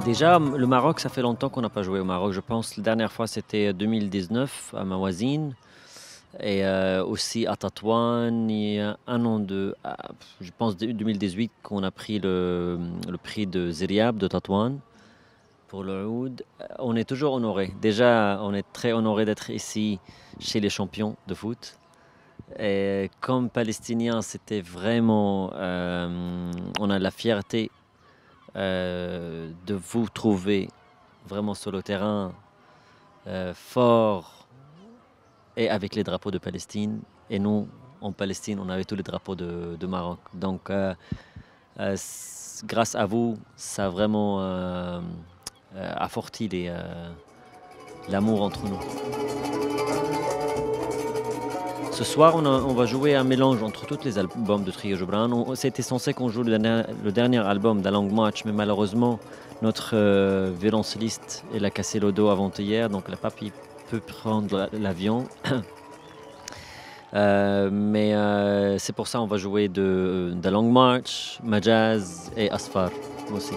Déjà, le Maroc, ça fait longtemps qu'on n'a pas joué au Maroc. Je pense la dernière fois, c'était 2019 à Mawazine et aussi à Tatouane. Il y a un an je pense 2018 qu'on a pris le prix de Ziriab de Tatouane pour le Oud. On est toujours honoré. Déjà, on est très honoré d'être ici chez les champions de foot. Et comme Palestinien, c'était vraiment, on a la fierté de vous trouver vraiment sur le terrain fort et avec les drapeaux de Palestine. Et nous, en Palestine, on avait tous les drapeaux de Maroc. Donc, grâce à vous, ça a vraiment apporté l'amour entre nous. Ce soir, on va jouer un mélange entre tous les albums de Trio Gibran. C'était censé qu'on joue le dernier album de Long March, mais malheureusement, notre violoncelliste il a cassé le dos avant-hier, donc il n'a pas pu prendre l'avion. Mais c'est pour ça qu'on va jouer de Long March, Majaz et Asfar aussi.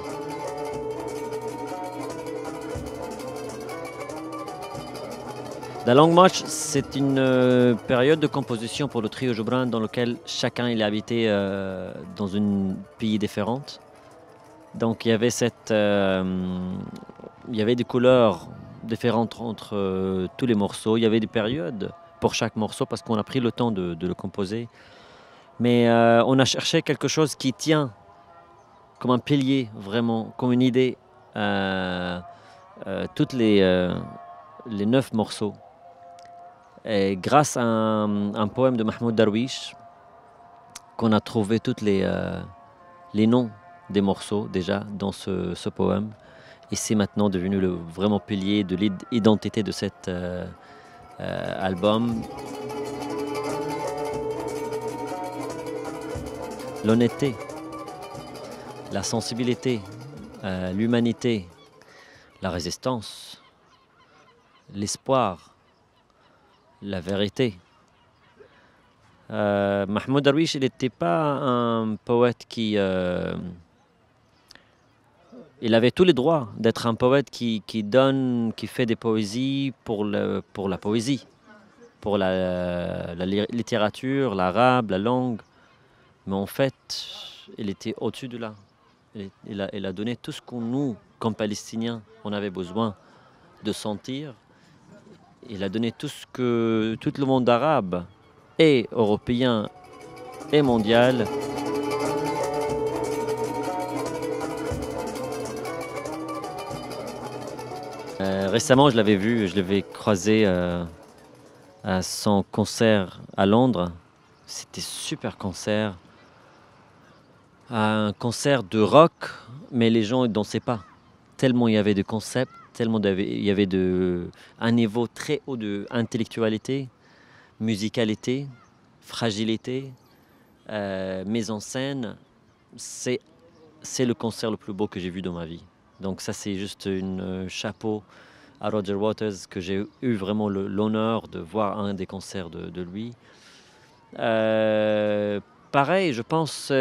La Long March, c'est une période de composition pour le trio Gibran dans lequel chacun il habitait dans un pays différent. Donc il y avait il y avait des couleurs différentes entre tous les morceaux. Il y avait des périodes pour chaque morceau parce qu'on a pris le temps de le composer. Mais on a cherché quelque chose qui tient comme un pilier vraiment, comme une idée, toutes les 9 morceaux. Et grâce à un poème de Mahmoud Darwish, qu'on a trouvé tous les noms des morceaux déjà dans ce poème. Et c'est maintenant devenu le vraiment pilier de l'identité de cet album. L'honnêteté, la sensibilité, l'humanité, la résistance, l'espoir, la vérité. Mahmoud Darwish, il n'était pas un poète il avait tous les droits d'être un poète qui fait des poésies pour la poésie, pour la littérature, l'arabe, la langue. Mais en fait, il était au-dessus de là. Il a donné tout ce qu'on nous, comme Palestiniens, on avait besoin de sentir. Il a donné tout ce que tout le monde arabe et européen et mondial. Récemment, je l'avais croisé à son concert à Londres. C'était super concert. Un concert de rock, mais les gens ne dansaient pas. Tellement il y avait de concepts, tellement il y avait un niveau très haut d'intellectualité, musicalité, fragilité, mise en scène. C'est le concert le plus beau que j'ai vu dans ma vie. Donc ça, c'est juste une chapeau à Roger Waters, que j'ai eu vraiment l'honneur de voir un des concerts de lui. Pareil, je pense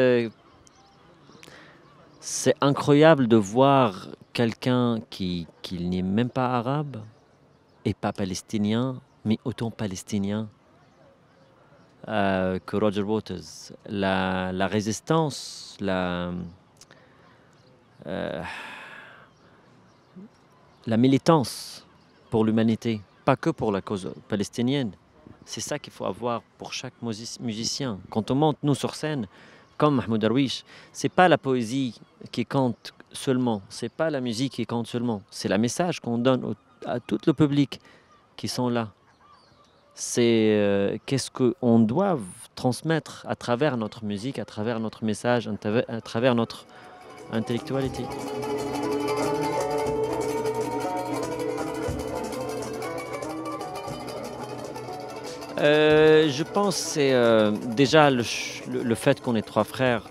c'est incroyable de voir quelqu'un qui n'est même pas arabe et pas palestinien, mais autant palestinien que Roger Waters. La résistance, euh, la militance pour l'humanité, pas que pour la cause palestinienne. C'est ça qu'il faut avoir pour chaque musicien. Quand on monte, nous, sur scène, comme Mahmoud Darwish, c'est pas la poésie qui compte seulement, c'est pas la musique qui compte seulement, c'est le message qu'on donne à tout le public qui sont là. C'est qu'est-ce qu'on doit transmettre à travers notre musique, à travers notre message, à travers notre intellectualité. Je pense que c'est déjà le fait qu'on est 3 frères,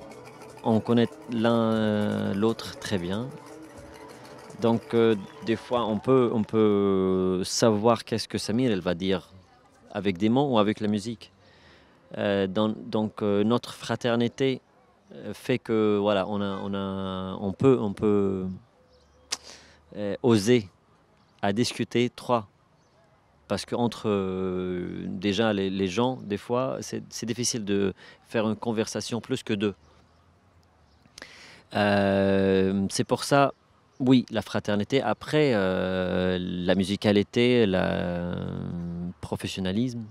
on connaît l'un l'autre très bien. Donc des fois on peut savoir qu'est-ce que Samir elle va dire avec des mots ou avec la musique. Donc notre fraternité fait que voilà on peut oser à discuter. Trois, parce qu'entre déjà les gens, des fois, c'est difficile de faire une conversation plus que deux. C'est pour ça, oui, la fraternité. Après, la musicalité, le professionnalisme.